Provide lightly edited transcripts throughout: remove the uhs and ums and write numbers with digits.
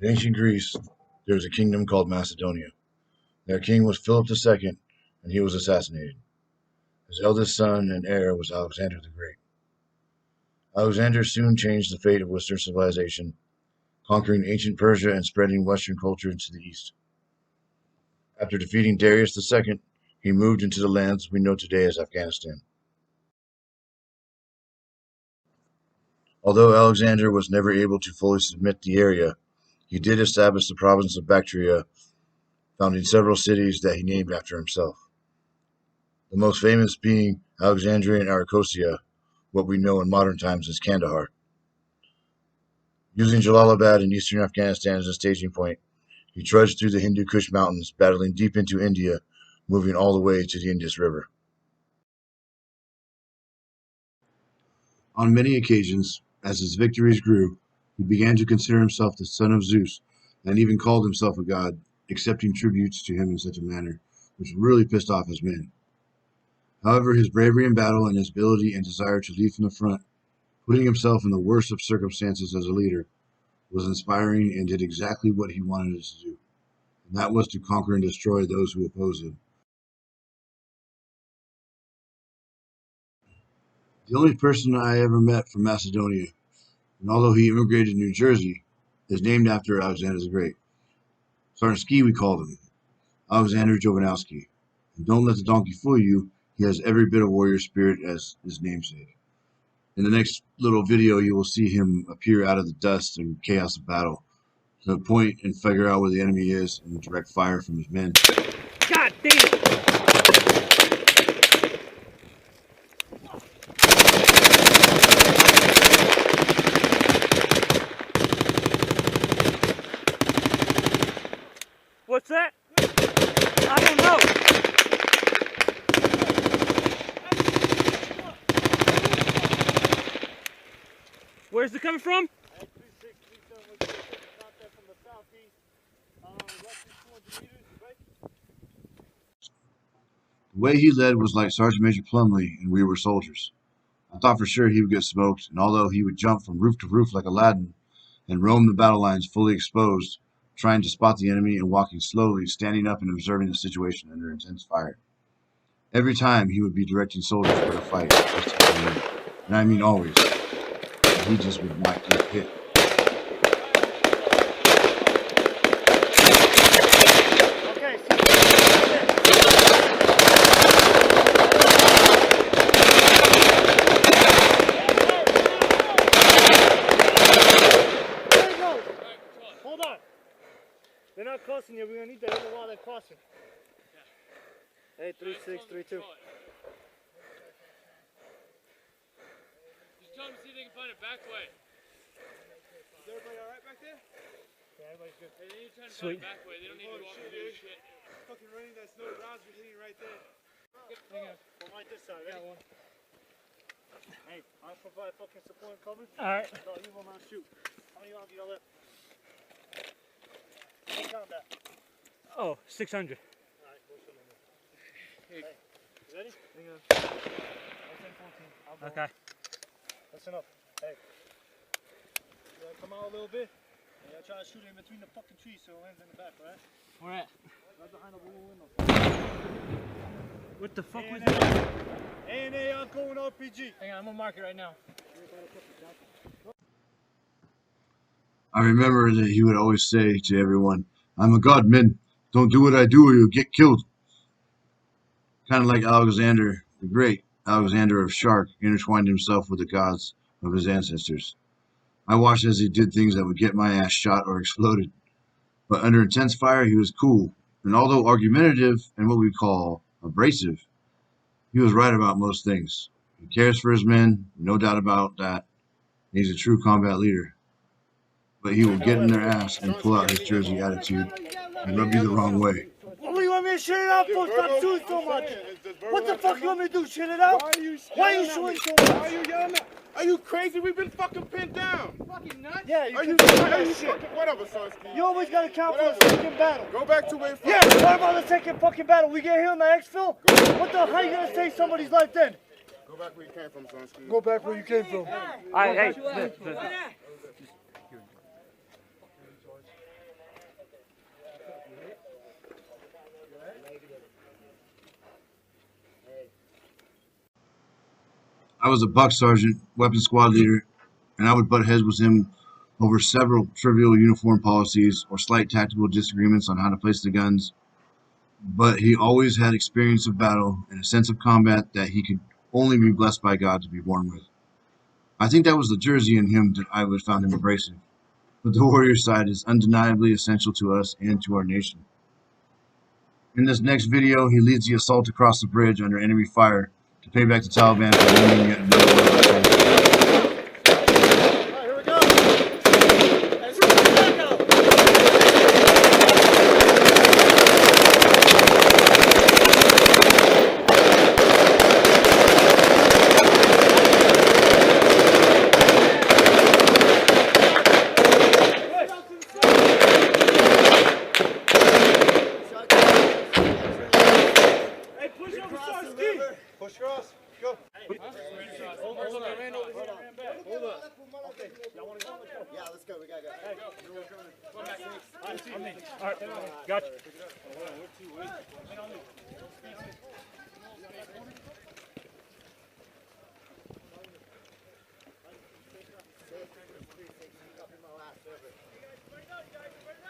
In ancient Greece, there was a kingdom called Macedonia. Their king was Philip II, and he was assassinated. His eldest son and heir was Alexander the Great. Alexander soon changed the fate of Western civilization, conquering ancient Persia and spreading Western culture into the east. After defeating Darius II, he moved into the lands we know today as Afghanistan. Although Alexander was never able to fully submit the area, he did establish the province of Bactria, founding several cities that he named after himself. The most famous being Alexandria and Arachosia, what we know in modern times as Kandahar. Using Jalalabad in eastern Afghanistan as a staging point, he trudged through the Hindu Kush mountains, battling deep into India, moving all the way to the Indus River. On many occasions, as his victories grew, he began to consider himself the son of Zeus, and even called himself a god, accepting tributes to him in such a manner, which really pissed off his men. However, his bravery in battle and his ability and desire to lead from the front, putting himself in the worst of circumstances as a leader, was inspiring and did exactly what he wanted us to do, and that was to conquer and destroy those who opposed him. The only person I ever met from Macedonia, and although he immigrated to New Jersey, is named after Alexander the Great. Sergeant Ski, we called him, Aleksander Jovanowski. And don't let the donkey fool you, he has every bit of warrior spirit as his namesake. In the next little video, you will see him appear out of the dust and chaos of battle, to point and figure out where the enemy is and direct fire from his men. God damn it! What's that? I don't know. Where's it coming from? The way he led was like Sergeant Major Plumley, and we were soldiers. I thought for sure he would get smoked, and although he would jump from roof to roof like Aladdin and roam the battle lines fully exposed, trying to spot the enemy and walking slowly, standing up and observing the situation under intense fire. Every time he would be directing soldiers where to fight, just to get in, and I mean always. And he just would not get hit. They're not crossing you. We're gonna need that even while they're crossing. Yeah. 83632. Just tell them to see if they can find a back way. Is everybody alright back there? Yeah, everybody's good. Hey, they need to try to find a back way. They don't need to walk through this shit. Fucking running that snow rounds we're hitting right there. Hang on. Go right this side. Got one. Hey, I'll provide fucking support and cover. Alright. No, you will not shoot. How many rounds do you left? Count that. Oh, 600. Alright, hey, you ready? Hang on. 14. Okay. Listen up. Hey. You gotta come out a little bit. You gotta try to shoot in between the fucking trees so it lands in the back, alright? Where at? Right behind the blue window. What the fuck was that? A&A, I'm going RPG. Hang on, I'm gonna mark it right now. I remember that he would always say to everyone, "I'm a god, men. Don't do what I do or you'll get killed." Kind of like Alexander the Great, Alexander of Charkh intertwined himself with the gods of his ancestors. I watched as he did things that would get my ass shot or exploded. But under intense fire, he was cool. And although argumentative and what we call abrasive, he was right about most things. He cares for his men, no doubt about that. He's a true combat leader. But he will get in their ass and pull out his Jersey attitude and rub you the wrong way. What do you want me to shit it out for? Stop shooting so much. What the fuck you want me to do? Shit it out? Why are you shooting so much? Why are you yelling at? Are you crazy? We've been fucking pinned down. Fucking nuts? Yeah, you are can you do fucking that shit. whatever, Sonsky. You always gotta count for the second battle. Go back to where. Yeah, what about the second fucking battle? We get here on the exfil? What the hell are you gonna save somebody's life then? Go back where you came from, Sonsky. Go back where you came from. Alright, hey. I was a buck sergeant, weapons squad leader, and I would butt heads with him over several trivial uniform policies or slight tactical disagreements on how to place the guns. But he always had experience of battle and a sense of combat that he could only be blessed by God to be born with. I think that was the Jersey in him that I would found him abrasive. But the warrior side is undeniably essential to us and to our nation. In this next video, he leads the assault across the bridge under enemy fire to pay back the Taliban for winning yet another war. Here we go. Let's go. Push across. Go. Yeah, let's go. We gotta go. All right, gotcha.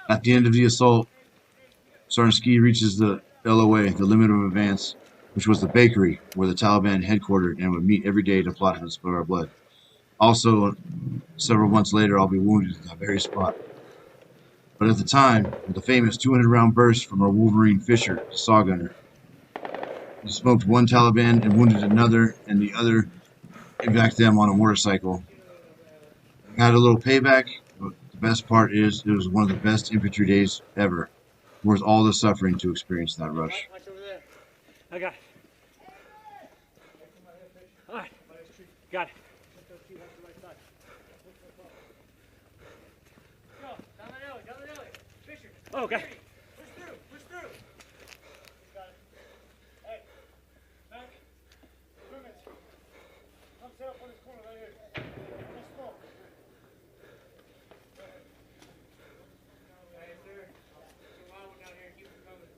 At the end of the assault, Sergeant Ski reaches the LOA, the limit of advance, which was the bakery where the Taliban headquartered and would meet every day to plot and spill our blood. Also, several months later, I'll be wounded at that very spot. But at the time, with the famous 200-round burst from our Wolverine Fisher, Saga, he smoked one Taliban and wounded another, and the other evac them on a motorcycle. I had a little payback, but the best part is it was one of the best infantry days ever. Worth all the suffering to experience that rush. I got it. All right, got it. Go, down the alley, Fisher. Oh, okay. Push through. Got it. Hey, back. Improvements. Come set up on this corner right here. Let's go. Hey, sir. Some wild one down here. Keep it coming.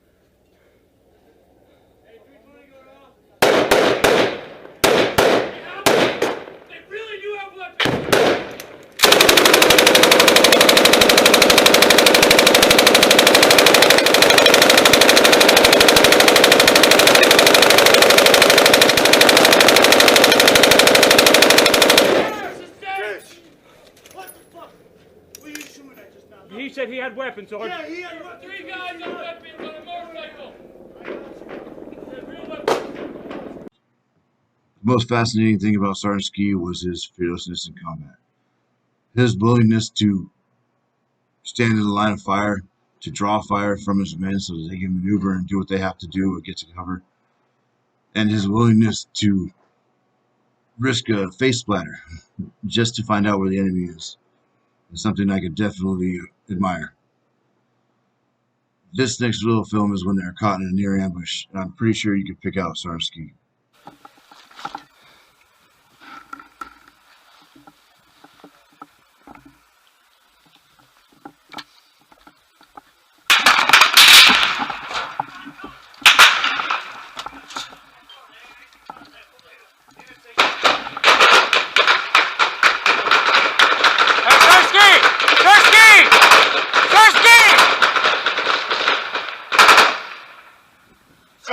Hey, 320 going off. They really do have weapons. What the fuck? What are you shooting at just now? He said he had weapons, Sergeant. Yeah, he had weapons. 3 guys on weapons on a motorcycle. Real weapons. The most fascinating thing about Sergeant Ski was his fearlessness in combat. His willingness to stand in the line of fire, to draw fire from his men so that they can maneuver and do what they have to do or get to cover, and his willingness to risk a face splatter just to find out where the enemy is something I could definitely admire. This next little film is when they're caught in a near ambush, and I'm pretty sure you could pick out Sergeant Ski.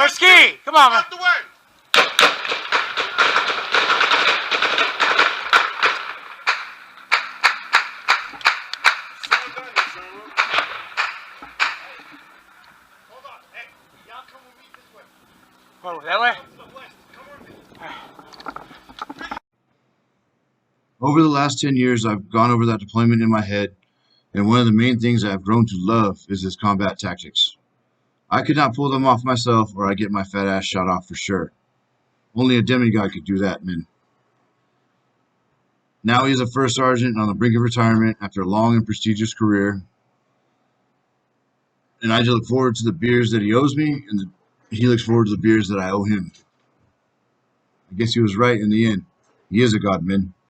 Ski, come on, man. Out the way. Hold on. Hey, y'all come with me this way. Oh, that way? Over the last 10 years, I've gone over that deployment in my head, and one of the main things I've grown to love is his combat tactics. I could not pull them off myself, or I'd get my fat ass shot off for sure. Only a demigod could do that, man. Now he's a first sergeant on the brink of retirement after a long and prestigious career. And I look forward to the beers that he owes me, and he looks forward to the beers that I owe him. I guess he was right in the end. He is a god, man.